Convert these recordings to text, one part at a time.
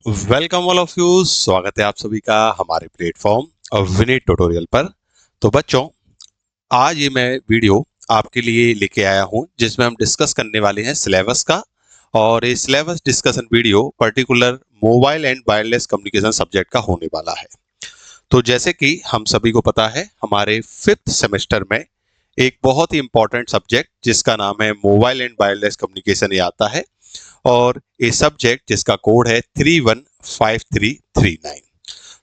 Welcome all of you. स्वागत है आप सभी का हमारे प्लेटफॉर्म विनीत ट्यूटोरियल पर। तो बच्चों, आज ये मैं वीडियो आपके लिए लेके आया हूँ जिसमें हम डिस्कस करने वाले हैं सिलेबस का। और ये syllabus discussion video particular mobile and wireless communication subject का होने वाला है। तो जैसे कि हम सभी को पता है, हमारे 5th सेमेस्टर में एक बहुत ही इंपॉर्टेंट सब्जेक्ट जिसका नाम है मोबाइल एंड वायरलेस कम्युनिकेशन ये आता है। और ये सब्जेक्ट जिसका कोड है 315339।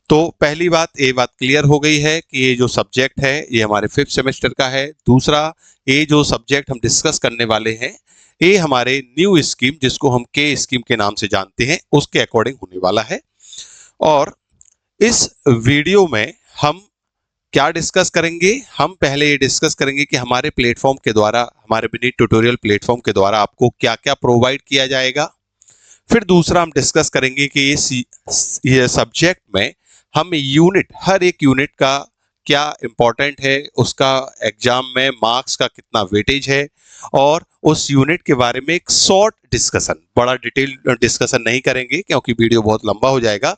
तो पहली बात, ये बात क्लियर हो गई है कि ये जो सब्जेक्ट है ये हमारे 5th सेमेस्टर का है। दूसरा, ये जो सब्जेक्ट हम डिस्कस करने वाले हैं ये हमारे न्यू स्कीम, जिसको हम के स्कीम के नाम से जानते हैं, उसके अकॉर्डिंग होने वाला है। और इस वीडियो में हम क्या डिस्कस करेंगे? हम पहले ये डिस्कस करेंगे कि हमारे प्लेटफॉर्म के द्वारा, हमारे विनीत ट्यूटोरियल प्लेटफॉर्म के द्वारा आपको क्या क्या प्रोवाइड किया जाएगा। फिर दूसरा हम डिस्कस करेंगे कि ये सब्जेक्ट में हम यूनिट, हर एक यूनिट का क्या इंपॉर्टेंट है, उसका एग्जाम में मार्क्स का कितना वेटेज है, और उस यूनिट के बारे में एक शॉर्ट डिस्कशन, बड़ा डिटेल डिस्कशन नहीं करेंगे क्योंकि वीडियो बहुत लंबा हो जाएगा।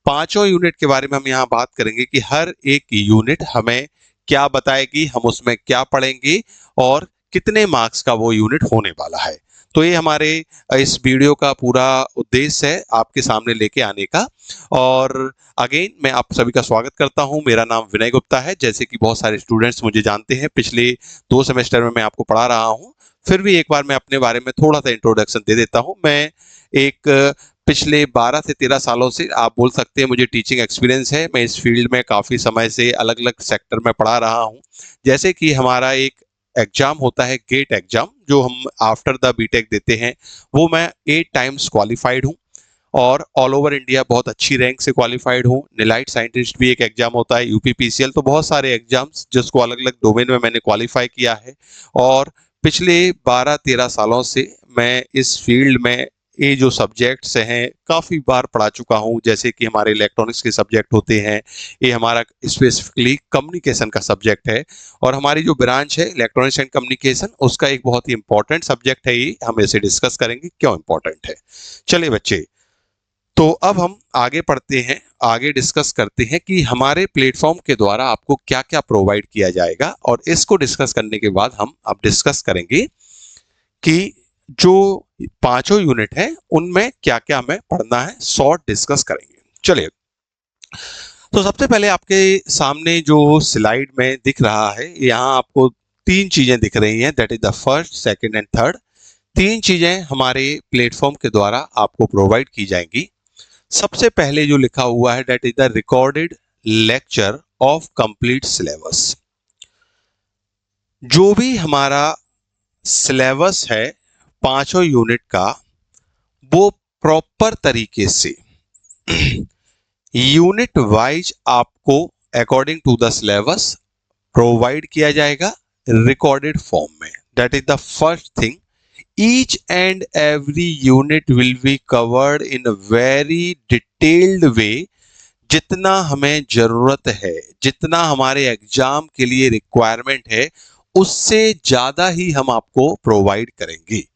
पांचों यूनिट के बारे में हम यहाँ बात करेंगे कि हर एक यूनिट हमें क्या बताएगी, हम उसमें क्या पढ़ेंगे और कितने मार्क्स का वो यूनिट होने वाला है। तो ये हमारे इस वीडियो का पूरा उद्देश्य है आपके सामने लेके आने का। और अगेन मैं आप सभी का स्वागत करता हूं। मेरा नाम विनय गुप्ता है। जैसे कि बहुत सारे स्टूडेंट्स मुझे जानते हैं, पिछले 2 सेमेस्टर में मैं आपको पढ़ा रहा हूं। फिर भी एक बार मैं अपने बारे में थोड़ा सा इंट्रोडक्शन दे देता हूं। मैं एक पिछले 12 से 13 सालों से आप बोल सकते हैं मुझे टीचिंग एक्सपीरियंस है। मैं इस फील्ड में काफ़ी समय से अलग अलग सेक्टर में पढ़ा रहा हूँ। जैसे कि हमारा एक एग्जाम होता है, गेट एग्जाम, जो हम आफ्टर द बीटेक देते हैं, वो मैं 8 टाइम्स क्वालिफाइड हूँ और ऑल ओवर इंडिया बहुत अच्छी रैंक से क्वालिफाइड हूँ। निलाइट साइंटिस्ट भी एक एग्जाम होता है, यूपीपीसीएल, तो बहुत सारे एग्जाम्स जिसको अलग अलग डोमेन में मैंने क्वालिफाई किया है। और पिछले 12-13 सालों से मैं इस फील्ड में ये जो सब्जेक्ट्स हैं काफ़ी बार पढ़ा चुका हूँ। जैसे कि हमारे इलेक्ट्रॉनिक्स के सब्जेक्ट होते हैं, ये हमारा स्पेसिफिकली कम्युनिकेशन का सब्जेक्ट है। और हमारी जो ब्रांच है इलेक्ट्रॉनिक्स एंड कम्युनिकेशन, उसका एक बहुत ही इंपॉर्टेंट सब्जेक्ट है ये। हम इसे डिस्कस करेंगे क्यों इंपॉर्टेंट है। चलिए बच्चे, तो अब हम आगे पढ़ते हैं, आगे डिस्कस करते हैं कि हमारे प्लेटफॉर्म के द्वारा आपको क्या क्या प्रोवाइड किया जाएगा। और इसको डिस्कस करने के बाद हम अब डिस्कस करेंगे कि जो पांचों यूनिट है उनमें क्या क्या हमें पढ़ना है, शॉर्ट डिस्कस करेंगे। चलिए, तो सबसे पहले आपके सामने जो स्लाइड में दिख रहा है, यहाँ आपको 3 चीजें दिख रही हैं, that is the first, second and third. 3 चीजें हमारे प्लेटफॉर्म के द्वारा आपको प्रोवाइड की जाएंगी। सबसे पहले जो लिखा हुआ है, that is the recorded lecture of complete syllabus. जो भी हमारा सिलेबस है पांचों यूनिट का, वो प्रॉपर तरीके से यूनिट वाइज आपको according to the syllabus provide किया जाएगा रिकॉर्डेड फॉर्म में। That is the first thing. Each and every unit will be covered in a very detailed way. जितना हमें जरूरत है, जितना हमारे एग्जाम के लिए रिक्वायरमेंट है, उससे ज्यादा ही हम आपको प्रोवाइड करेंगे।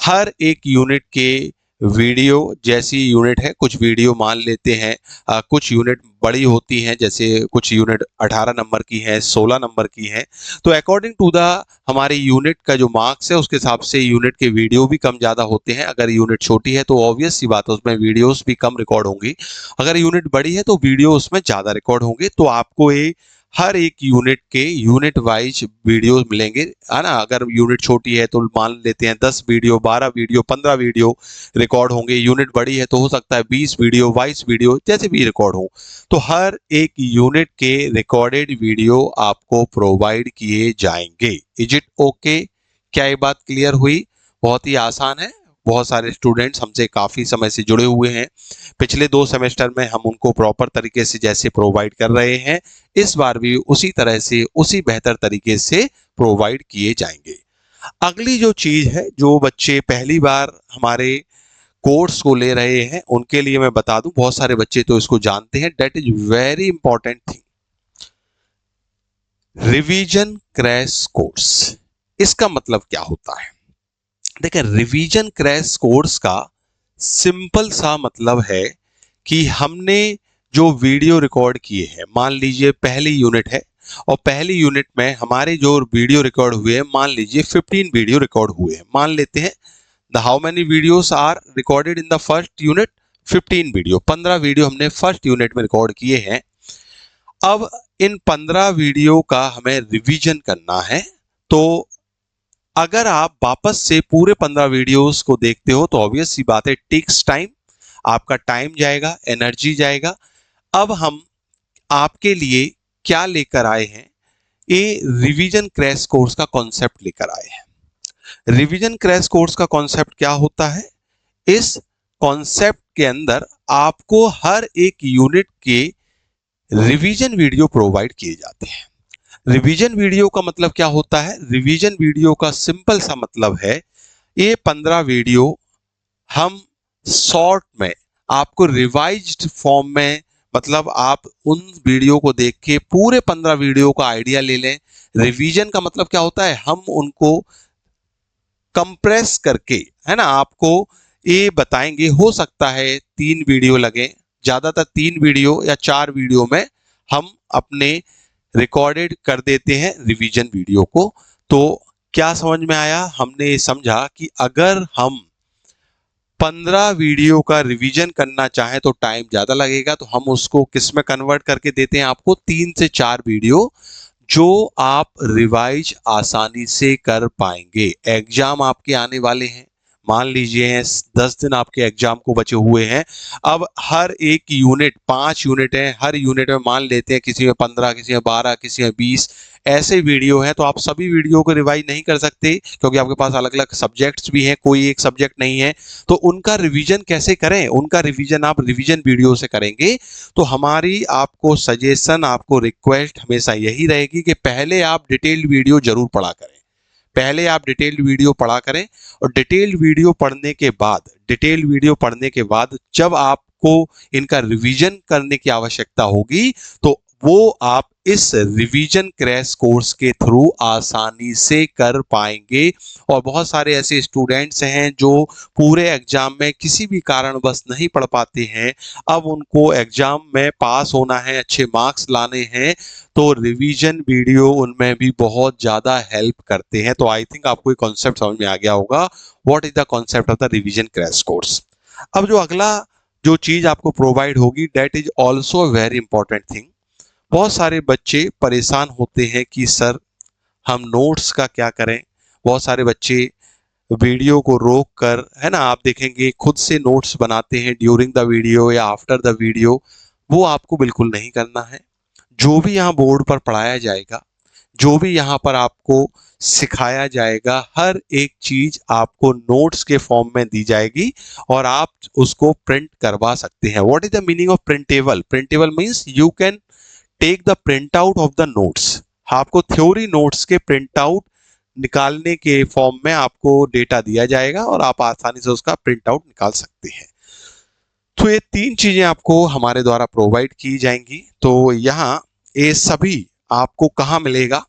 हर एक यूनिट के वीडियो, जैसी यूनिट है, कुछ वीडियो मान लेते हैं, कुछ यूनिट बड़ी होती हैं, जैसे कुछ यूनिट 18 नंबर की हैं, 16 नंबर की हैं। तो अकॉर्डिंग टू द हमारे यूनिट का जो मार्क्स है उसके हिसाब से यूनिट के वीडियो भी कम ज़्यादा होते हैं। अगर यूनिट छोटी है तो ऑब्वियस सी बात है उसमें वीडियोस भी कम रिकॉर्ड होंगी। अगर यूनिट बड़ी है तो वीडियो उसमें ज़्यादा रिकॉर्ड होंगे। तो आपको ये हर एक यूनिट के यूनिट वाइज वीडियो मिलेंगे, है ना। अगर यूनिट छोटी है तो मान लेते हैं 10 वीडियो, 12 वीडियो, 15 वीडियो रिकॉर्ड होंगे। यूनिट बड़ी है तो हो सकता है 20 वीडियो, 22 वीडियो, जैसे भी रिकॉर्ड हो। तो हर एक यूनिट के रिकॉर्डेड वीडियो आपको प्रोवाइड किए जाएंगे। Is it okay? क्या ये बात क्लियर हुई? बहुत ही आसान है। बहुत सारे स्टूडेंट्स हमसे काफ़ी समय से जुड़े हुए हैं। पिछले 2 सेमेस्टर में हम उनको प्रॉपर तरीके से जैसे प्रोवाइड कर रहे हैं, इस बार भी उसी तरह से, उसी बेहतर तरीके से प्रोवाइड किए जाएंगे। अगली जो चीज है, जो बच्चे पहली बार हमारे कोर्स को ले रहे हैं उनके लिए मैं बता दूं, बहुत सारे बच्चे तो इसको जानते हैं, that is very important thing, revision crash course. इसका मतलब क्या होता है? देखिए, रिवीजन क्रैश कोर्स का सिंपल सा मतलब है कि हमने जो वीडियो रिकॉर्ड किए हैं, मान लीजिए पहली यूनिट है और पहली यूनिट में हमारे जो वीडियो रिकॉर्ड हुए हैं, मान लीजिए 15 वीडियो रिकॉर्ड हुए हैं, मान लेते हैं the how many videos are recorded in the first unit, 15 video, 15 video हमने फर्स्ट यूनिट में रिकॉर्ड किए हैं। अब इन 15 वीडियो का हमें रिवीजन करना है। तो अगर आप वापस से पूरे 15 वीडियोस को देखते हो तो ऑब्वियस सी बात है, टेक्स टाइम, आपका टाइम जाएगा, एनर्जी जाएगा। अब हम आपके लिए क्या लेकर आए हैं, ये रिवीजन क्रैश कोर्स का कॉन्सेप्ट लेकर आए हैं। रिवीजन क्रैश कोर्स का कॉन्सेप्ट क्या होता है? इस कॉन्सेप्ट के अंदर आपको हर एक यूनिट के रिवीजन वीडियो प्रोवाइड किए जाते हैं। रिवीजन वीडियो का मतलब क्या होता है? रिवीजन वीडियो का सिंपल सा मतलब है, ये 15 वीडियो हम शॉर्ट में आपको रिवाइज्ड फॉर्म में, मतलब आप उन वीडियो को देख के पूरे 15 वीडियो का आइडिया ले लें। रिवीजन का मतलब क्या होता है? हम उनको कंप्रेस करके, है ना, आपको ये बताएंगे। हो सकता है 3 वीडियो लगे, ज्यादातर 3 वीडियो या 4 वीडियो में हम अपने रिकॉर्डेड कर देते हैं रिवीजन वीडियो को। तो क्या समझ में आया? हमने ये समझा कि अगर हम 15 वीडियो का रिवीजन करना चाहें तो टाइम ज्यादा लगेगा, तो हम उसको किस में कन्वर्ट करके देते हैं आपको? 3 से 4 वीडियो, जो आप रिवाइज आसानी से कर पाएंगे। एग्जाम आपके आने वाले हैं, मान लीजिए 10 दिन आपके एग्जाम को बचे हुए हैं। अब हर एक यूनिट, 5 यूनिट है, हर यूनिट में मान लेते हैं किसी में 15, किसी में 12, किसी में 20 ऐसे वीडियो हैं। तो आप सभी वीडियो को रिवाइज नहीं कर सकते क्योंकि आपके पास अलग अलग सब्जेक्ट्स भी हैं, कोई एक सब्जेक्ट नहीं है। तो उनका रिवीजन कैसे करें? उनका रिवीजन आप रिवीजन वीडियो से करेंगे। तो हमारी आपको सजेशन, आपको रिक्वेस्ट हमेशा यही रहेगी कि पहले आप डिटेल्ड वीडियो जरूर पढ़ा करें। पहले आप डिटेल्ड वीडियो पढ़ा करें और डिटेल्ड वीडियो पढ़ने के बाद जब आपको इनका रिवीजन करने की आवश्यकता होगी तो वो आप इस रिवीजन क्रैश कोर्स के थ्रू आसानी से कर पाएंगे। और बहुत सारे ऐसे स्टूडेंट्स हैं जो पूरे एग्जाम में किसी भी कारणवश नहीं पढ़ पाते हैं, अब उनको एग्जाम में पास होना है, अच्छे मार्क्स लाने हैं, तो रिवीजन वीडियो उनमें भी बहुत ज्यादा हेल्प करते हैं। तो आई थिंक आपको ये कॉन्सेप्ट समझ में आ गया होगा, what is the concept of the revision crash course. अब जो अगला जो चीज आपको प्रोवाइड होगी, that is also very important thing. बहुत सारे बच्चे परेशान होते हैं कि सर हम नोट्स का क्या करें। बहुत सारे बच्चे वीडियो को रोक कर, है ना, आप देखेंगे खुद से नोट्स बनाते हैं ड्यूरिंग द वीडियो या आफ्टर द वीडियो। वो आपको बिल्कुल नहीं करना है। जो भी यहाँ बोर्ड पर पढ़ाया जाएगा, जो भी यहाँ पर आपको सिखाया जाएगा, हर एक चीज आपको नोट्स के फॉर्म में दी जाएगी और आप उसको प्रिंट करवा सकते हैं। What is the meaning of printable? Printable means you can take the print out of the notes. आपको थ्योरी नोट्स के प्रिंट आउट निकालने के फॉर्म में आपको डेटा दिया जाएगा और आप आसानी से उसका प्रिंट आउट निकाल सकते हैं। तो ये 3 चीजें आपको हमारे द्वारा प्रोवाइड की जाएंगी। तो यहाँ ये सभी आपको कहाँ मिलेगा,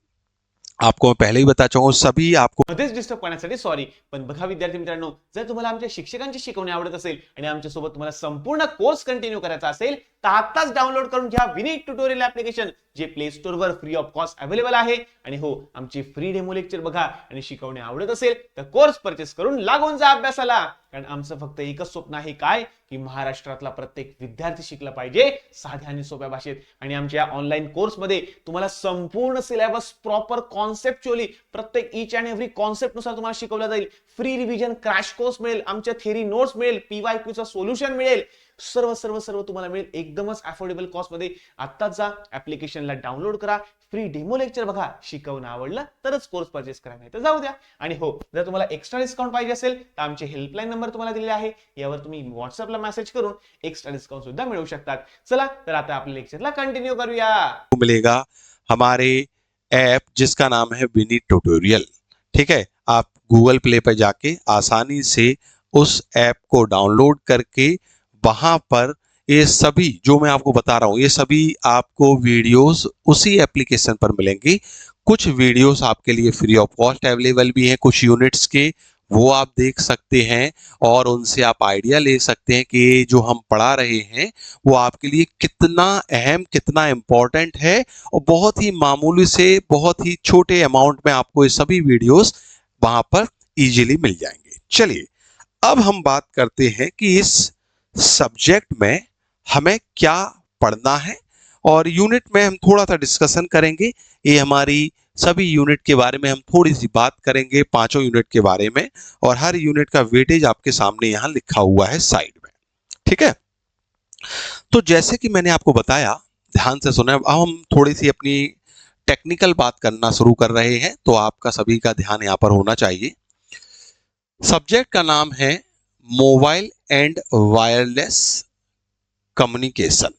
आपको मैं पहले ही बता चुका हूं, सभी आपको मध्येच डिस्टर्ब करण्यासाठी सॉरी। पण बघा विद्यार्थी मित्रांनो, जर तुम्हाला आमच्या शिक्षकांची शिकवणी आवडत असेल आणि आमच्या सोबत तुम्हाला संपूर्ण कोर्स कंटिन्यू करायचा असेल तर आत्ताच डाउनलोड करून घ्या Vineet tutorial application, J play store were free of cost available आहे। आणि हो, आमची फ्री डेमो लेक्चर बघा आणि शिकवणी आवडत असेल तर कोर्स परचेस करून लागून जा अभ्यासाला। कारण आमचं फक्त एकच स्वप्न आहे, काय की महाराष्ट्रातला प्रत्येक विद्यार्थी शिकला पाहिजे साध्या आणि सोप्या भाषेत। आणि आमच्या ऑनलाइन कोर्स मध्ये तुम्हाला संपूर्ण सिलेबस प्रॉपर कॉन्सेप्च्युअली प्रत्येक ईच अँड एव्हरी कॉन्सेप्ट नुसार तुम्हाला शिकवलं जाईल। फ्री रिव्हिजन क्रॅश कोर्स मिळेल, आमच्या थेरी नोट्स मिळेल, पीवायक्यू चा सोल्युशन मिळेल, सर्व सर्व सर्व तुम्हाला मिळेल एकदमच अफोर्डेबल कॉस्ट मध्ये। आत्ताच जा ऍप्लिकेशनला डाउनलोड करा, फ्री डेमो लेक्चर बघा, शिकवणं आवडलं तरच कोर्स परचेस करा, नाही तर जाऊ द्या। आणि हो, जर तुम्हाला एक्स्ट्रा डिस्काउंट पाहिजे असेल तर आमचे हेल्पलाईन नंबर तुम्हाला दिलेले आहे, यावर तुम्ही व्हॉट्सअपला मेसेज करून एक्स्ट्रा डिस्काउंट सुद्धा मिळवू शकतात। चला तर आता आपल्या लेक्चरला कंटिन्यू करूया। मिलेगा हमारे ऐप जिसका नाम है विनीत ट्यूटोरियल। ठीक है, आप गूगल प्ले पर जाके आसानी से उस ऐप को डाउनलोड करके वहां पर ये सभी जो मैं आपको बता रहा हूं, ये सभी आपको वीडियोस उसी एप्लीकेशन पर मिलेंगी। कुछ वीडियोस आपके लिए फ्री ऑफ कॉस्ट अवेलेबल भी हैं, कुछ यूनिट्स के, वो आप देख सकते हैं और उनसे आप आइडिया ले सकते हैं कि जो हम पढ़ा रहे हैं वो आपके लिए कितना अहम, कितना इम्पोर्टेंट है। और बहुत ही मामूली से बहुत ही छोटे अमाउंट में आपको ये सभी वीडियोस वहां पर इजीली मिल जाएंगे। चलिए अब हम बात करते हैं कि इस सब्जेक्ट में हमें क्या पढ़ना है और यूनिट में हम थोड़ा सा डिस्कशन करेंगे। ये हमारी सभी यूनिट के बारे में हम थोड़ी सी बात करेंगे, पांचों यूनिट के बारे में, और हर यूनिट का वेटेज आपके सामने यहां लिखा हुआ है साइड में। ठीक है, तो जैसे कि मैंने आपको बताया, ध्यान से सुने। अब हम थोड़ी सी अपनी टेक्निकल बात करना शुरू कर रहे हैं, तो आपका सभी का ध्यान यहां पर होना चाहिए। सब्जेक्ट का नाम है मोबाइल एंड वायरलेस कम्युनिकेशन।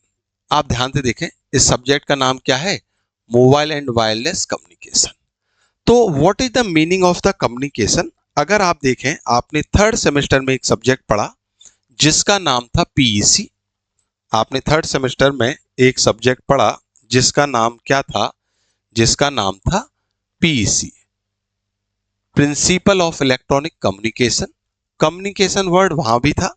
आप ध्यान से देखें, इस सब्जेक्ट का नाम क्या है? Mobile and wireless communication. तो what is the meaning of the communication? अगर आप देखें, आपने थर्ड सेमेस्टर में एक सब्जेक्ट पढ़ा जिसका नाम था पीईसी। आपने थर्ड सेमेस्टर में एक सब्जेक्ट पढ़ा जिसका नाम क्या था? जिसका नाम था PEC, principle of electronic communication. Communication word वहां भी था।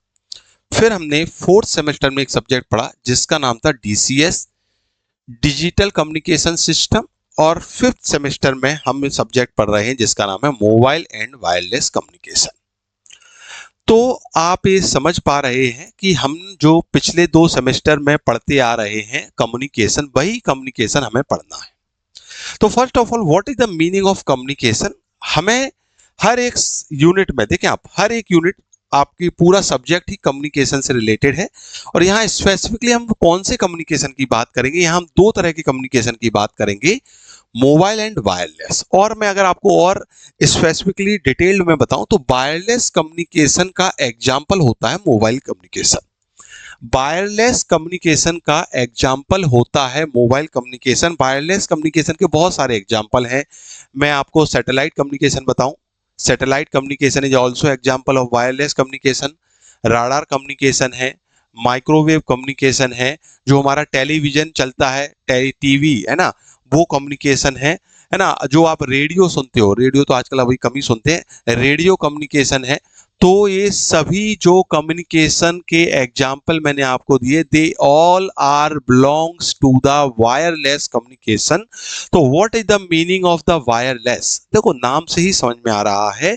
फिर हमने फोर्थ सेमेस्टर में एक सब्जेक्ट पढ़ा जिसका नाम था डीसीएस, डिजिटल कम्युनिकेशन सिस्टम। और फिफ्थ सेमेस्टर में हम सब्जेक्ट पढ़ रहे हैं जिसका नाम है मोबाइल एंड वायरलेस कम्युनिकेशन। तो आप ये समझ पा रहे हैं कि हम जो पिछले 2 सेमेस्टर में पढ़ते आ रहे हैं कम्युनिकेशन, वही कम्युनिकेशन हमें पढ़ना है। तो first of all, what is the meaning of communication? हमें हर एक यूनिट में, देखें आप, हर एक यूनिट आपकी पूरा सब्जेक्ट ही कम्युनिकेशन से रिलेटेड है। और यहाँ स्पेसिफिकली हम कौन से कम्युनिकेशन की बात करेंगे? यहाँ हम 2 तरह के कम्युनिकेशन की बात करेंगे, मोबाइल एंड वायरलेस। और मैं अगर आपको और स्पेसिफिकली डिटेल्ड में बताऊं तो वायरलेस कम्युनिकेशन का एग्जाम्पल होता है मोबाइल कम्युनिकेशन। वायरलेस कम्युनिकेशन का एग्जाम्पल होता है मोबाइल कम्युनिकेशन। वायरलेस कम्युनिकेशन के बहुत सारे एग्जाम्पल हैं। मैं आपको सैटेलाइट कम्युनिकेशन बताऊं, satellite communication is also example of wireless communication. Radar communication है, माइक्रोवेव कम्युनिकेशन है, जो हमारा टेलीविजन चलता है, टीवी है ना, वो कम्युनिकेशन है ना। जो आप रेडियो सुनते हो, रेडियो तो आजकल अभी कम ही सुनते हैं, रेडियो कम्युनिकेशन है। तो ये सभी जो कम्युनिकेशन के एग्जाम्पल मैंने आपको दिए, they all are belongs to the wireless communication. तो what is the meaning of the wireless? देखो, नाम से ही समझ में आ रहा है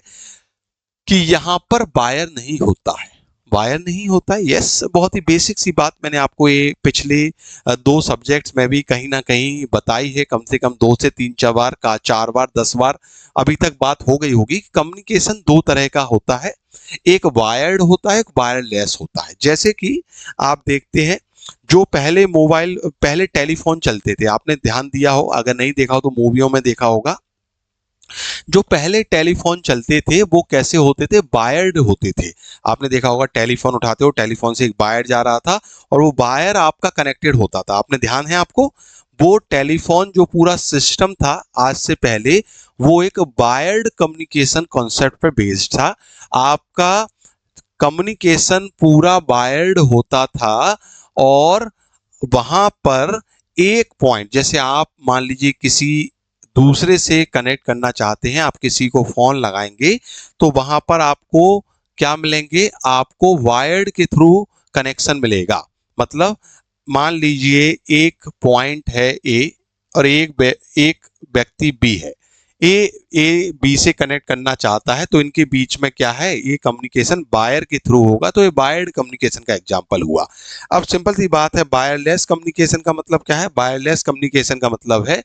कि यहां पर वायर नहीं होता है। वायर नहीं होता है, यस, बहुत ही बेसिक सी बात मैंने आपको ये पिछले 2 सब्जेक्ट्स में भी कहीं ना कहीं बताई है, कम से कम 2 से 3 बार का 4 बार 10 बार अभी तक बात हो गई होगी। कम्युनिकेशन 2 तरह का होता है, एक वायर्ड होता है, एक वायरलेस होता है। जैसे कि आप देखते हैं, जो पहले टेलीफोन चलते थे, आपने ध्यान दिया हो, अगर नहीं देखा हो तो मूवियों में देखा होगा। जो पहले टेलीफोन चलते थे वो कैसे होते थे? वायर्ड होते थे। आपने देखा होगा, टेलीफोन उठाते हो, टेलीफोन से एक वायर जा रहा था और वो वायर आपका कनेक्टेड होता था। आपने ध्यान है आपको? वो टेलीफोन जो पूरा सिस्टम था आज से पहले, वो एक वायर्ड कम्युनिकेशन कॉन्सेप्ट पे बेस्ड था। आपका कम्युनिकेशन पूरा वायर्ड होता था और वहां पर एक पॉइंट, जैसे आप मान लीजिए किसी दूसरे से कनेक्ट करना चाहते हैं, आप किसी को फोन लगाएंगे तो वहां पर आपको क्या मिलेंगे? आपको वायर्ड के थ्रू कनेक्शन मिलेगा। मतलब मान लीजिए एक पॉइंट है ए और एक व्यक्ति बी है। ए बी से कनेक्ट करना चाहता है, तो इनके बीच में क्या है? ये कम्युनिकेशन वायर के थ्रू होगा। तो ये वायर्ड कम्युनिकेशन का एग्जांपल हुआ। अब सिंपल सी बात है, वायरलेस कम्युनिकेशन का मतलब क्या है? वायरलेस कम्युनिकेशन का मतलब है,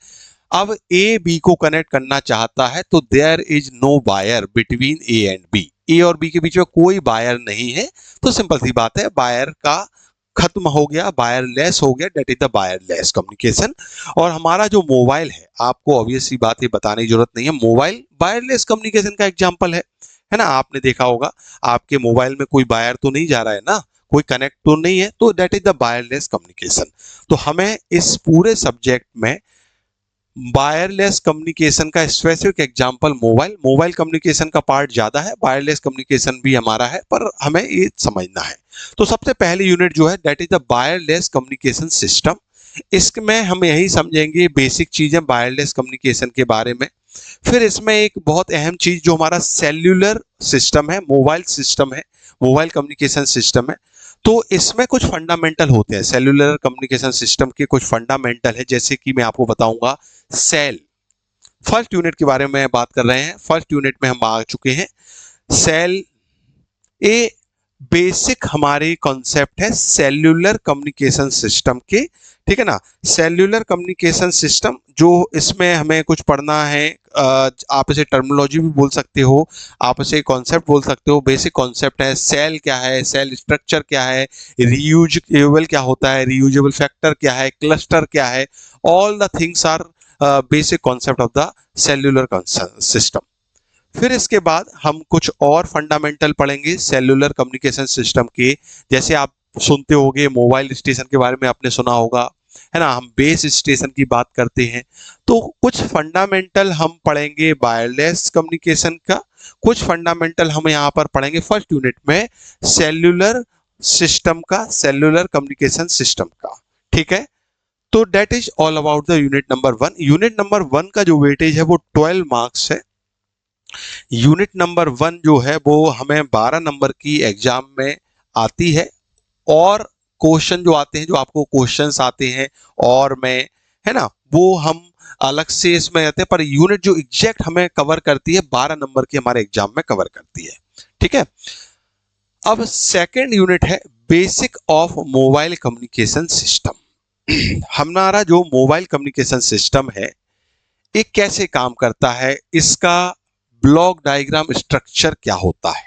अब ए बी को कनेक्ट करना चाहता है तो there is no wire between A and B. A और बी के बीच में कोई वायर नहीं है। तो सिंपल सी बात है, वायर का खत्म हो गया, वायरलेस हो गया, that is the wireless communication. और हमारा जो मोबाइल है, आपको ऑब्वियस सी बात है, बताने की जरूरत नहीं है, मोबाइल वायरलेस कम्युनिकेशन का एग्जांपल है ना। आपने देखा होगा, आपके मोबाइल में कोई वायर तो नहीं जा रहा है ना, कोई कनेक्ट तो नहीं है, तो that is the wireless communication. तो हमें इस पूरे सब्जेक्ट में वायरलेस कम्युनिकेशन का स्पेसिफिक एग्जांपल मोबाइल कम्युनिकेशन का पार्ट ज्यादा है, वायरलेस कम्युनिकेशन भी हमारा है, पर हमें ये समझना है। तो सबसे पहली यूनिट जो है, that is the wireless communication system. इसमें हम यही समझेंगे बेसिक चीजें वायरलेस कम्युनिकेशन के बारे में। फिर इसमें एक बहुत अहम चीज जो हमारा सेल्यूलर सिस्टम है, मोबाइल सिस्टम है, मोबाइल कम्युनिकेशन सिस्टम है, तो इसमें कुछ फंडामेंटल होते हैं। सेल्यूलर कम्युनिकेशन सिस्टम के कुछ फंडामेंटल है, जैसे कि मैं आपको बताऊंगा सेल। फर्स्ट यूनिट के बारे में बात कर रहे हैं। फर्स्ट यूनिट में हम आ चुके हैं। सेल ए बेसिक हमारे कॉन्सेप्ट है सेल्यूलर कम्युनिकेशन सिस्टम के, ठीक है ना। सेल्यूलर कम्युनिकेशन सिस्टम जो इसमें हमें कुछ पढ़ना है, आप इसे टर्मिनोलॉजी भी बोल सकते हो, आप इसे कॉन्सेप्ट बोल सकते हो। बेसिक कॉन्सेप्ट है सेल क्या है, सेल स्ट्रक्चर क्या है, रीयूजेबल क्या होता है, रीयूजेबल फैक्टर क्या है, क्लस्टर क्या है, all the things are basic concept of the cellular system. फिर इसके बाद हम कुछ और फंडामेंटल पढ़ेंगे सेल्यूलर कम्युनिकेशन सिस्टम के। जैसे आप सुनते होंगे मोबाइल स्टेशन के बारे में आपने सुना होगा, है ना, हम बेस स्टेशन की बात करते हैं। तो कुछ फंडामेंटल हम पढ़ेंगे वायरलेस कम्युनिकेशन का, कुछ फंडामेंटल हम यहाँ पर पढ़ेंगे फर्स्ट यूनिट में सेल्यूलर सिस्टम का, सेल्यूलर कम्युनिकेशन सिस्टम का, ठीक है। तो that is all about the unit number 1। Unit number 1 का जो वेटेज है वो 12 मार्क्स है। यूनिट नंबर 1 जो है वो हमें 12 नंबर की एग्जाम में आती है, और क्वेश्चन जो आते हैं, जो आपको क्वेश्चंस आते हैं और में, है ना, वो हम अलग से इसमें आते हैं, पर यूनिट जो एग्जैक्ट हमें कवर करती है 12 नंबर की हमारे एग्जाम में कवर करती है, ठीक है। अब सेकंड यूनिट है basic of mobile communication system. हमारा जो मोबाइल कम्युनिकेशन सिस्टम है ये कैसे काम करता है, इसका ब्लॉक डायग्राम स्ट्रक्चर क्या होता है।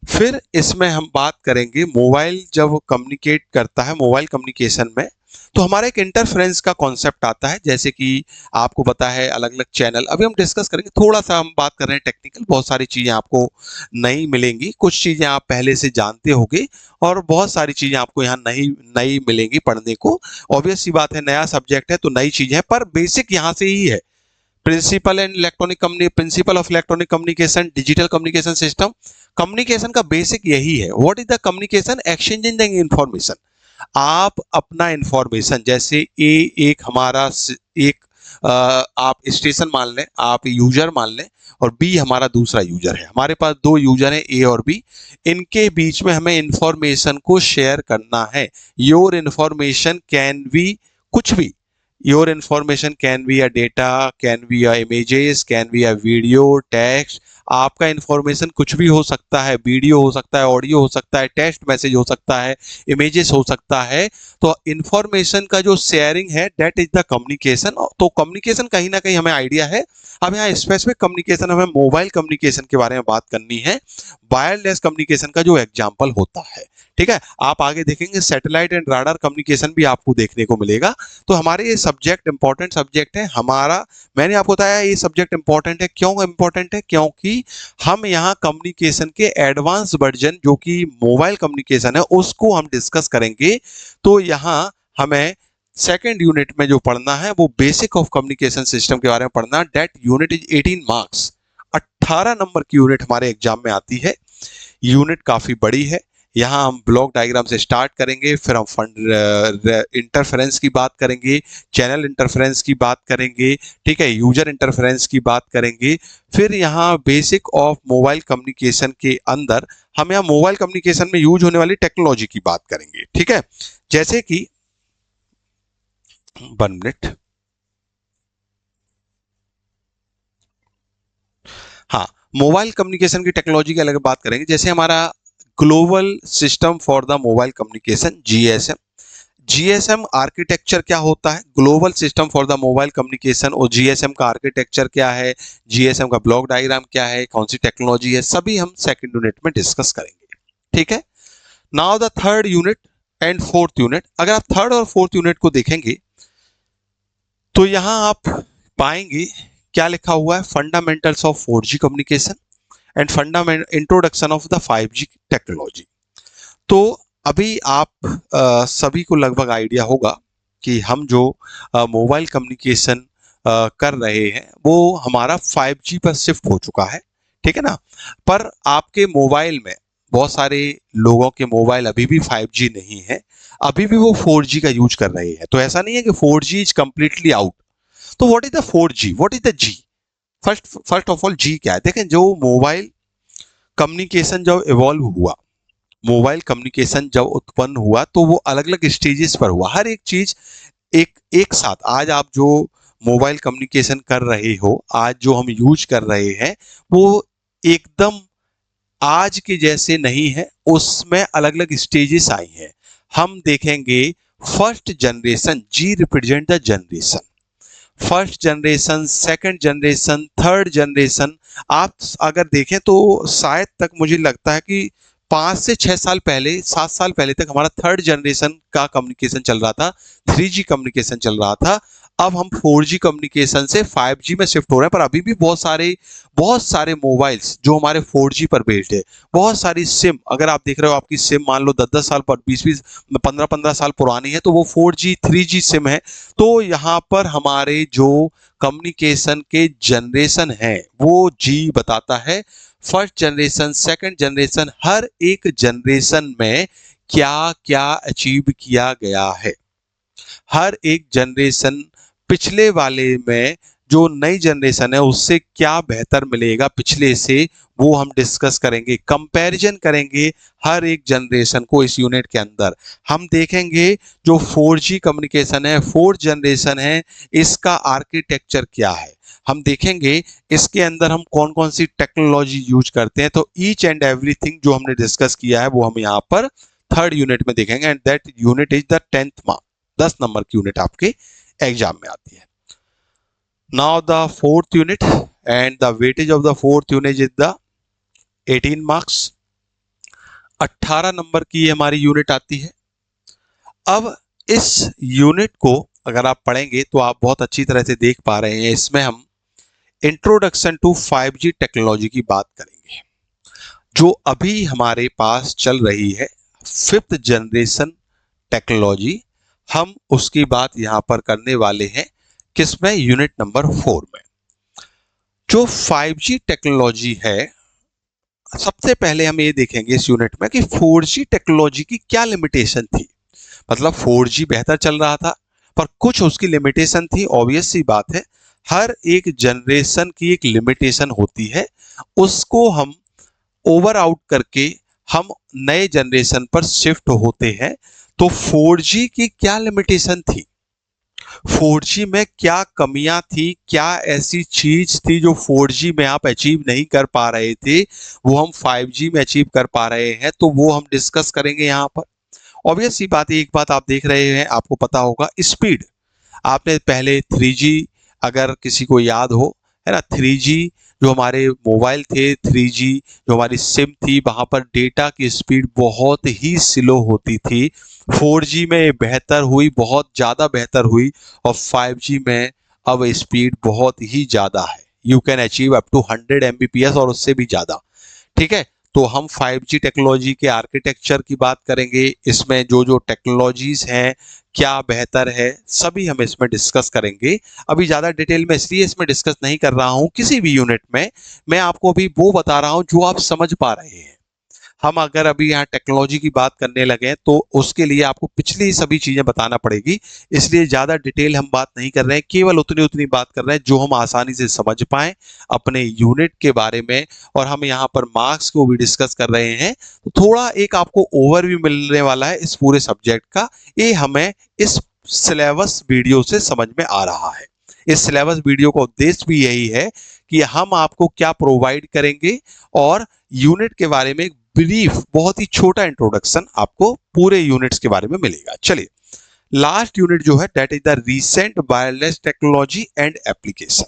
फिर इसमें हम बात करेंगे मोबाइल जब कम्युनिकेट करता है, मोबाइल कम्युनिकेशन में तो हमारा एक इंटरफेरेंस का कॉन्सेप्ट आता है। जैसे कि आपको पता है अलग अलग चैनल, अभी हम डिस्कस करेंगे, थोड़ा सा हम बात कर रहे हैं टेक्निकल, बहुत सारी चीजें आपको नहीं मिलेंगी, कुछ चीजें आप पहले से जानते होंगे और बहुत सारी चीजें आपको यहाँ नई मिलेंगी पढ़ने को। ऑब्वियस सी बात है, नया सब्जेक्ट है तो नई चीजें हैं, पर बेसिक यहाँ से ही है। Principle of electronic communication, digital communication system. Communication का बेसिक यही है। What is the communication? Exchanging the information. आप अपना इंफॉर्मेशन, जैसे एक हमारा एक आप स्टेशन मान लें, आप यूजर मान लें, और बी हमारा दूसरा यूजर है। हमारे पास दो यूजर हैं, ए और बी। इनके बीच में हमें इंफॉर्मेशन को शेयर करना है। योर इंफॉर्मेशन कैन बी कुछ भी। Your information can be a data, can be a images, can be a video, text। आपका इंफॉर्मेशन कुछ भी हो सकता है, वीडियो हो सकता है, ऑडियो हो सकता है, टेक्स्ट मैसेज हो सकता है, इमेजेस हो सकता है। तो इंफॉर्मेशन का जो शेयरिंग है दैट इज द कम्युनिकेशन। तो कम्युनिकेशन कहीं ना कहीं हमें आइडिया है। अब यहाँ स्पेसिफिक कम्युनिकेशन, हमें मोबाइल कम्युनिकेशन के बारे में बात करनी है, वायरलेस कम्युनिकेशन का जो एग्जाम्पल होता है, ठीक है। आप आगे देखेंगे सैटेलाइट एंड राडार कम्युनिकेशन भी आपको देखने को मिलेगा। तो हमारे ये सब्जेक्ट इंपॉर्टेंट सब्जेक्ट है हमारा। मैंने आपको बताया ये सब्जेक्ट इंपॉर्टेंट है, क्यों इंपॉर्टेंट है? क्योंकि हम यहाँ कम्युनिकेशन के एडवांस वर्जन जो कि मोबाइल कम्युनिकेशन है उसको हम डिस्कस करेंगे। तो यहाँ हमें सेकेंड यूनिट में जो पढ़ना है वो बेसिक ऑफ कम्युनिकेशन सिस्टम के बारे में पढ़ना। That unit is 18 marks, 18 number की यूनिट हमारे एग्जाम में आती है। यूनिट काफी बड़ी है। यहाँ हम ब्लॉक डायग्राम से स्टार्ट करेंगे, फिर हम इंटरफेरेंस की बात करेंगे, चैनल इंटरफेरेंस की बात करेंगे, ठीक है, यूजर इंटरफेरेंस की बात करेंगे। फिर यहाँ बेसिक ऑफ मोबाइल कम्युनिकेशन के अंदर हम यहाँ मोबाइल कम्युनिकेशन में यूज होने वाली टेक्नोलॉजी की बात करेंगे, ठीक है। जैसे कि 1 मिनट, हाँ, मोबाइल कम्युनिकेशन की टेक्नोलॉजी की अलग बात करेंगे। जैसे हमारा global system for the mobile communication, GSM. GSM architecture क्या होता है, global system for the mobile communication, और जीएसएम का आर्किटेक्चर क्या है, जीएसएम का ब्लॉक डायग्राम क्या है, कौन सी टेक्नोलॉजी है, सभी हम सेकंड यूनिट में डिस्कस करेंगे, ठीक है। Now the third unit and fourth unit. अगर आप थर्ड और फोर्थ यूनिट को देखेंगे तो यहां आप पाएंगे क्या लिखा हुआ है, fundamentals of 4G communication and fundamental introduction of the 5G technology. तो अभी आप सभी को लगभग आइडिया होगा कि हम जो मोबाइल कम्युनिकेशन कर रहे हैं वो हमारा 5G पर शिफ्ट हो चुका है, ठीक है ना। पर आपके मोबाइल में बहुत सारे लोगों के मोबाइल अभी भी 5G नहीं है, अभी भी वो 4G का यूज कर रहे हैं। तो ऐसा नहीं है कि 4G इज कंप्लीटली आउट। तो what is the 4G, what is the G? First of all G क्या है? देखें, जो मोबाइल कम्युनिकेशन जब इवॉल्व हुआ, मोबाइल कम्युनिकेशन जब उत्पन्न हुआ, तो वो अलग अलग स्टेजेस पर हुआ। हर एक चीज एक एक साथ, आज आप जो मोबाइल कम्युनिकेशन कर रहे हो, आज जो हम यूज कर रहे हैं, वो एकदम आज के जैसे नहीं है, उसमें अलग अलग स्टेजेस आई हैं। हम देखेंगे first generation, G represent the generation, first generation, second generation, third generation. आप अगर देखें तो शायद तक मुझे लगता है कि 5 से 6 साल पहले, 7 साल पहले तक हमारा थर्ड जनरेशन का कम्युनिकेशन चल रहा था, 3G कम्युनिकेशन चल रहा था। अब हम 4G कम्युनिकेशन से 5G में शिफ्ट हो रहे हैं, पर अभी भी बहुत सारे मोबाइल्स जो हमारे 4G पर बेस्ड है, बहुत सारी सिम, अगर आप देख रहे हो आपकी सिम मान लो 10-10 साल पर, 20-20, 15-15 साल पुरानी है, तो वो 4G 3G सिम है। तो यहाँ पर हमारे जो कम्युनिकेशन के जनरेशन है वो जी बताता है। फर्स्ट जनरेशन, सेकंड जनरेशन, हर एक जनरेशन में क्या क्या अचीव किया गया है, हर एक जनरेशन पिछले वाले में जो नई जनरेशन है उससे क्या बेहतर मिलेगा पिछले से, वो हम डिस्कस करेंगे, कंपैरिजन करेंगे हर एक जनरेशन को। इस यूनिट के अंदर हम देखेंगे जो 4G कम्युनिकेशन है, फोर्थ जनरेशन है, इसका आर्किटेक्चर क्या है, हम देखेंगे इसके अंदर हम कौन कौन सी टेक्नोलॉजी यूज करते हैं। तो ईच एंड एवरीथिंग जो हमने डिस्कस किया है वो हम यहाँ पर थर्ड यूनिट में देखेंगे, and that unit is the 10th mark, 10 number की यूनिट आपके एग्जाम में आती है। Now the fourth unit, and the weightage of the fourth unit is the 18 marks, 18 number की हमारी यूनिट आती है। अब इस यूनिट को अगर आप पढ़ेंगे तो आप बहुत अच्छी तरह से देख पा रहे हैं, इसमें हम इंट्रोडक्शन टू 5G टेक्नोलॉजी की बात करेंगे, जो अभी हमारे पास चल रही है, फिफ्थ जनरेशन टेक्नोलॉजी, हम उसकी बात यहां पर करने वाले हैं। किसमें? यूनिट नंबर 4 में। जो 5G टेक्नोलॉजी है, सबसे पहले हम ये देखेंगे इस यूनिट में कि 4G टेक्नोलॉजी की क्या लिमिटेशन थी। मतलब 4G बेहतर चल रहा था, पर कुछ उसकी लिमिटेशन थी। ऑब्वियस सी बात है, हर एक जनरेशन की एक लिमिटेशन होती है, उसको हम ओवर आउट करके हम नए जनरेशन पर शिफ्ट होते हैं। तो 4G की क्या लिमिटेशन थी, 4G में क्या कमियां थी, क्या ऐसी चीज थी जो 4G में आप अचीव नहीं कर पा रहे थे, वो हम 5G में अचीव कर पा रहे हैं, तो वो हम डिस्कस करेंगे यहाँ पर। ऑब्वियस सी बात है, एक बात आप देख रहे हैं, आपको पता होगा स्पीड। आपने पहले 3G, अगर किसी को याद हो, है ना, 3G जो हमारे मोबाइल थे, 3G जो हमारी सिम थी, वहां पर डेटा की स्पीड बहुत ही स्लो होती थी। 4G में बेहतर हुई, बहुत ज्यादा बेहतर हुई, और 5G में अब स्पीड बहुत ही ज्यादा है, you can achieve up to 100 Mbps और उससे भी ज्यादा। ठीक है, तो हम 5G टेक्नोलॉजी के आर्किटेक्चर की बात करेंगे, इसमें जो जो टेक्नोलॉजीज हैं क्या बेहतर है, सभी हम इसमें डिस्कस करेंगे। अभी ज्यादा डिटेल में इसलिए इसमें डिस्कस नहीं कर रहा हूं किसी भी यूनिट में, मैं आपको अभी वो बता रहा हूं जो आप समझ पा रहे हैं। हम अगर अभी यहाँ टेक्नोलॉजी की बात करने लगे तो उसके लिए आपको पिछली सभी चीजें बताना पड़ेगी, इसलिए ज्यादा डिटेल हम बात नहीं कर रहे हैं, केवल उतनी उतनी बात कर रहे हैं जो हम आसानी से समझ पाए अपने यूनिट के बारे में। और हम यहाँ पर मार्क्स को भी डिस्कस कर रहे हैं, तो थोड़ा एक आपको ओवरव्यू मिलने वाला है इस पूरे सब्जेक्ट का। ये हमें इस सिलेबस वीडियो से समझ में आ रहा है। इस सिलेबस वीडियो का उद्देश्य भी यही है कि हम आपको क्या प्रोवाइड करेंगे, और यूनिट के बारे में ब्रीफ, बहुत ही छोटा इंट्रोडक्शन आपको पूरे यूनिट्स के बारे में मिलेगा। चलिए, लास्ट यूनिट जो है that is the recent wireless technology and application.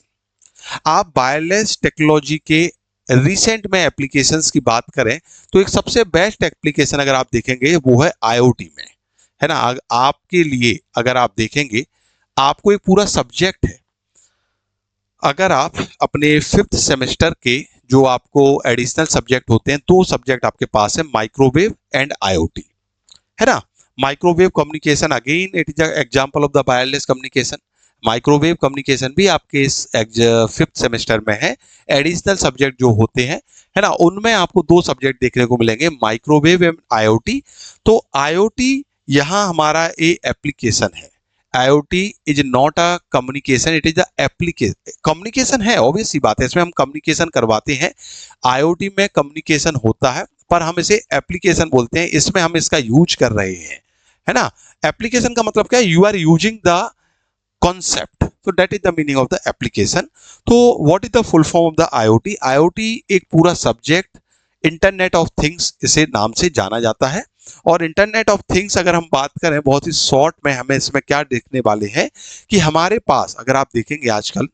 आप वायरलेस टेक्नोलॉजी के रिसेंट में एप्लीकेशंस की बात करें तो एक सबसे बेस्ट एप्लीकेशन अगर आप देखेंगे वो है IoT में, है ना। आपके लिए अगर आप देखेंगे, आपको एक पूरा सब्जेक्ट है, अगर आप अपने फिफ्थ सेमेस्टर के जो आपको एडिशनल सब्जेक्ट होते हैं, दो सब्जेक्ट आपके पास है, माइक्रोवेव एंड IoT, है ना। Microwave communication again it is example of the wireless communication. Microwave communication भी आपके इस फिफ्थ सेमेस्टर में है। एडिशनल सब्जेक्ट जो होते हैं, है ना, उनमें आपको दो सब्जेक्ट देखने को मिलेंगे, माइक्रोवेव एंड IoT। तो IoT यहाँ हमारा ए एप्लीकेशन है। IoT is not a communication, it is a application. Communication है, ऑब्वियस सी बात है, इसमें हम कम्युनिकेशन करवाते हैं। IoT में कम्युनिकेशन होता है, पर हम इसे एप्लीकेशन बोलते हैं, इसमें हम इसका यूज कर रहे हैं, है ना। एप्लीकेशन का मतलब क्या है, you are using the concept, तो that is the meaning of the application. तो what is the full form of the IoT? IoT एक पूरा सब्जेक्ट, इंटरनेट ऑफ थिंग्स इसे नाम से जाना जाता है। और इंटरनेट ऑफ थिंग्स अगर हम बात करें बहुत ही शॉर्ट में, हमें इसमें क्या देखने वाले हैं कि हमारे पास अगर आप देखेंगे आजकल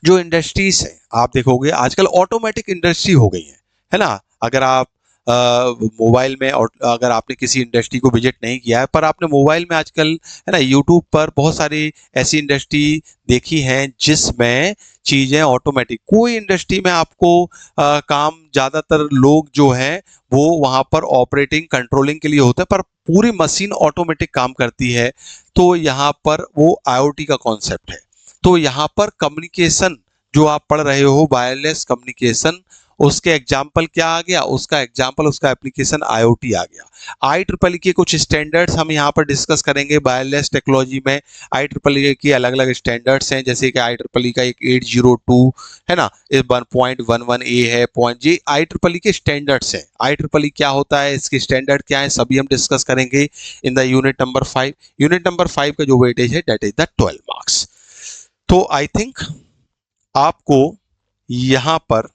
जो इंडस्ट्रीज है, आप देखोगे आजकल ऑटोमेटिक इंडस्ट्री हो गई है ना। अगर आप मोबाइल में, और अगर आपने किसी इंडस्ट्री को विजिट नहीं किया है, पर आपने मोबाइल में आजकल, है ना, यूट्यूब पर बहुत सारी ऐसी इंडस्ट्री देखी हैं जिसमें चीजें ऑटोमेटिक, कोई इंडस्ट्री में आपको काम ज्यादातर लोग जो हैं वो वहां पर ऑपरेटिंग कंट्रोलिंग के लिए होते हैं, पर पूरी मशीन ऑटोमेटिक काम करती है। तो यहाँ पर वो IoT का कॉन्सेप्ट है। तो यहाँ पर कम्युनिकेशन जो आप पढ़ रहे हो, वायरलेस कम्युनिकेशन, उसके एग्जाम्पल क्या आ गया, उसका एग्जाम्पल, उसका एप्लीकेशन IoT आ गया। IEEE के कुछ स्टैंडर्ड्स हम यहाँ पर डिस्कस करेंगे वायरलेस टेक्नोलॉजी में। IEEE की अलग अलग स्टैंडर्ड्स हैं, जैसे कि IEEE का एक 802 है ना, 1.11a है, पॉइंट, ये IEEE के स्टैंडर्ड्स हैं। IEEE क्या होता है, इसके स्टैंडर्ड क्या है, सभी हम डिस्कस करेंगे in the unit number 5। Unit number 5 का जो वेटेज है दैट इज द 12 मार्क्स। तो आई थिंक आपको यहां पर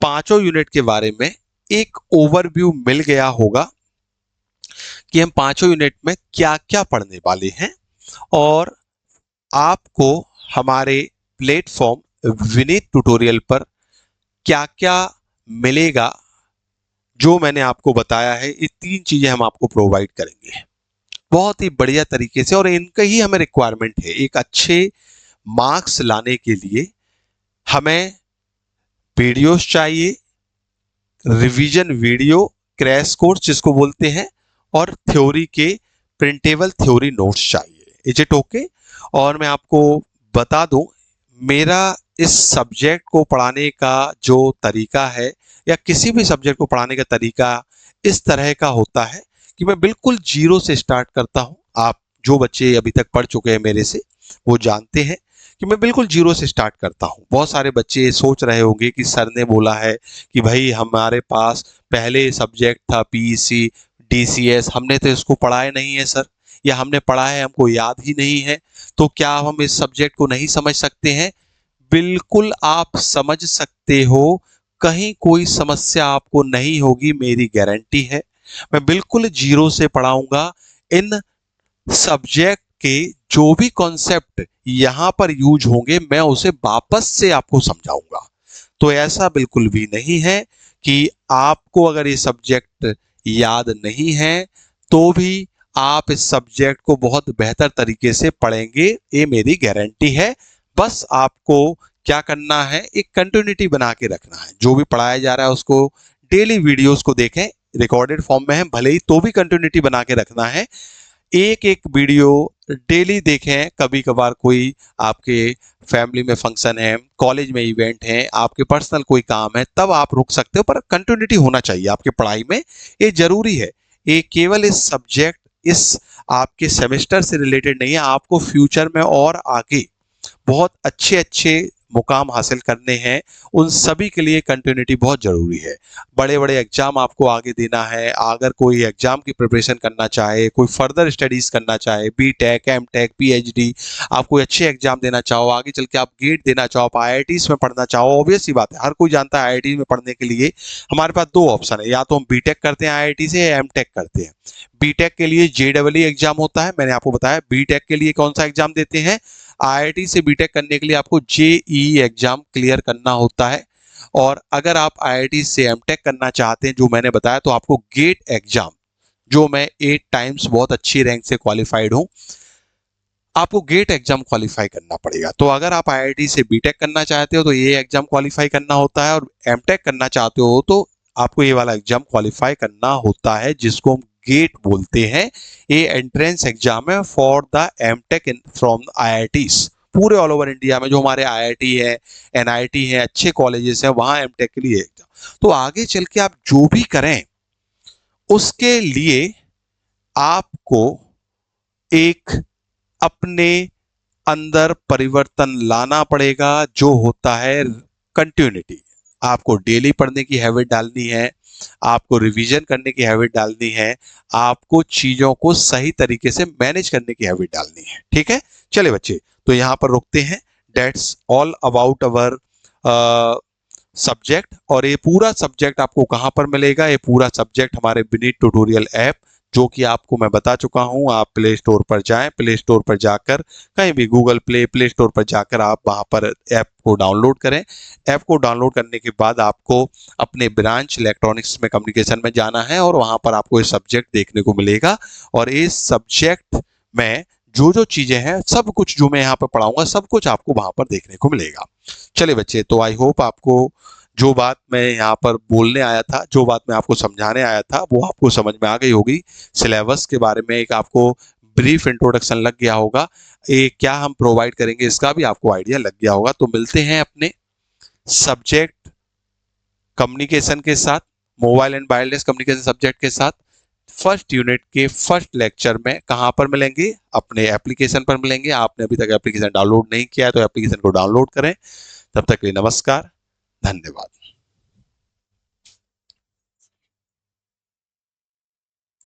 पांचों यूनिट के बारे में एक ओवरव्यू मिल गया होगा कि हम पांचों यूनिट में क्या क्या पढ़ने वाले हैं, और आपको हमारे प्लेटफॉर्म विनीत ट्यूटोरियल पर क्या क्या मिलेगा। जो मैंने आपको बताया है, ये तीन चीजें हम आपको प्रोवाइड करेंगे बहुत ही बढ़िया तरीके से, और इनका ही हमें रिक्वायरमेंट है। एक अच्छे मार्क्स लाने के लिए हमें वीडियोस चाहिए, रिवीजन वीडियो, क्रैश कोर्स जिसको बोलते हैं, और थ्योरी के प्रिंटेबल थ्योरी नोट्स चाहिए। Is it okay? और मैं आपको बता दूं, मेरा इस सब्जेक्ट को पढ़ाने का जो तरीका है, या किसी भी सब्जेक्ट को पढ़ाने का तरीका इस तरह का होता है कि मैं बिल्कुल जीरो से स्टार्ट करता हूं। आप जो बच्चे अभी तक पढ़ चुके हैं मेरे से, वो जानते हैं कि मैं बिल्कुल जीरो से स्टार्ट करता हूं। बहुत सारे बच्चे सोच रहे होंगे कि सर ने बोला है कि भाई हमारे पास पहले सब्जेक्ट था PEC DCS, हमने तो इसको पढ़ाया नहीं है सर, या हमने पढ़ा है हमको याद ही नहीं है, तो क्या हम इस सब्जेक्ट को नहीं समझ सकते हैं? बिल्कुल आप समझ सकते हो, कहीं कोई समस्या आपको नहीं होगी, मेरी गारंटी है। मैं बिल्कुल जीरो से पढ़ाऊंगा। इन सब्जेक्ट के जो भी कॉन्सेप्ट यहां पर यूज होंगे, मैं उसे वापस से आपको समझाऊंगा। तो ऐसा बिल्कुल भी नहीं है कि आपको अगर ये सब्जेक्ट याद नहीं है तो भी आप इस सब्जेक्ट को बहुत बेहतर तरीके से पढ़ेंगे, ये मेरी गारंटी है। बस आपको क्या करना है, एक कंटिन्यूटी बना के रखना है। जो भी पढ़ाया जा रहा है उसको डेली वीडियोस को देखें, रिकॉर्डेड फॉर्म में है भले ही, तो भी कंटिन्यूटी बना के रखना है। एक एक वीडियो डेली देखें। कभी कभार कोई आपके फैमिली में फंक्शन है, कॉलेज में इवेंट है, आपके पर्सनल कोई काम है, तब आप रुक सकते हो, पर कंटिन्यूटी होना चाहिए आपके पढ़ाई में, ये जरूरी है। ये केवल इस सब्जेक्ट, इस आपके सेमेस्टर से रिलेटेड नहीं है, आपको फ्यूचर में और आगे बहुत अच्छे अच्छे मुकाम हासिल करने हैं, उन सभी के लिए कंटिन्यूटी बहुत जरूरी है। बड़े बड़े एग्जाम आपको आगे देना है, अगर कोई एग्जाम की प्रिपरेशन करना चाहे, कोई फर्दर स्टडीज करना चाहे, BTech MTech PhD, आप कोई अच्छे एग्जाम देना चाहो, आगे चल के आप गेट देना चाहो, आप IITs में पढ़ना चाहो, ऑब्वियस सी बात है, हर कोई जानता है IIT में पढ़ने के लिए हमारे पास दो ऑप्शन है, या तो हम BTech करते हैं IIT से, या MTech करते हैं। BTech के लिए JEE एग्जाम होता है, मैंने आपको बताया। BTech के लिए कौन सा एग्जाम देते हैं? IIT से BTech करने के लिए आपको JEE एग्जाम क्लियर करना होता है। और अगर आप IIT से MTech करना चाहते हैं, जो मैंने बताया, तो आपको गेट एग्जाम, जो मैं 8 टाइम्स बहुत अच्छी रैंक से क्वालिफाइड हूं, आपको गेट एग्जाम क्वालिफाई करना पड़ेगा। तो अगर आप IIT से BTech करना चाहते हो तो ये एग्जाम क्वालिफाई करना होता है, और MTech करना चाहते हो तो आपको ये वाला एग्जाम क्वालिफाई करना होता है, जिसको हम गेट बोलते हैं। ये एंट्रेंस एग्जाम है for the MTech from IITs, पूरे ऑल ओवर इंडिया में जो हमारे IIT है, NIT है, अच्छे कॉलेजेस हैं, वहां MTech के लिए एग्जाम। तो आगे चल के आप जो भी करें उसके लिए आपको एक अपने अंदर परिवर्तन लाना पड़ेगा, जो होता है कंटिन्यूटी। आपको डेली पढ़ने की हैबिट डालनी है, आपको रिवीजन करने की हैबिट डालनी है, आपको चीजों को सही तरीके से मैनेज करने की हैबिट डालनी है। ठीक है, चलिए बच्चे, तो यहां पर रुकते हैं। That's all about our subject. और ये पूरा सब्जेक्ट आपको कहां पर मिलेगा? ये पूरा सब्जेक्ट हमारे विनीत ट्यूटोरियल ऐप, जो कि आपको मैं बता चुका हूं। आप प्ले स्टोर पर जाएं, प्ले स्टोर पर जाकर कहीं भी गूगल प्ले स्टोर पर जाकर आप वहां पर ऐप को डाउनलोड करें। ऐप को डाउनलोड करने के बाद आपको अपने ब्रांच इलेक्ट्रॉनिक्स में कम्युनिकेशन में जाना है और वहां पर आपको ये सब्जेक्ट देखने को मिलेगा। और इस सब्जेक्ट में जो जो चीजें हैं, सब कुछ जो मैं यहाँ पर पढ़ाऊंगा, सब कुछ आपको वहां पर देखने को मिलेगा। चलिए बच्चे, तो आई होप आपको जो बात मैं यहाँ पर बोलने आया था, जो बात मैं आपको समझाने आया था, वो आपको समझ में आ गई होगी। सिलेबस के बारे में एक आपको ब्रीफ इंट्रोडक्शन लग गया होगा। ये क्या हम प्रोवाइड करेंगे इसका भी आपको आइडिया लग गया होगा। तो मिलते हैं अपने सब्जेक्ट कम्युनिकेशन के साथ, mobile and wireless communication subject के साथ, फर्स्ट यूनिट के फर्स्ट लेक्चर में। कहां पर मिलेंगे? अपने एप्लीकेशन पर मिलेंगे। आपने अभी तक एप्लीकेशन डाउनलोड नहीं किया है तो एप्लीकेशन को डाउनलोड करें। तब तक के लिए नमस्कार, धन्यवाद।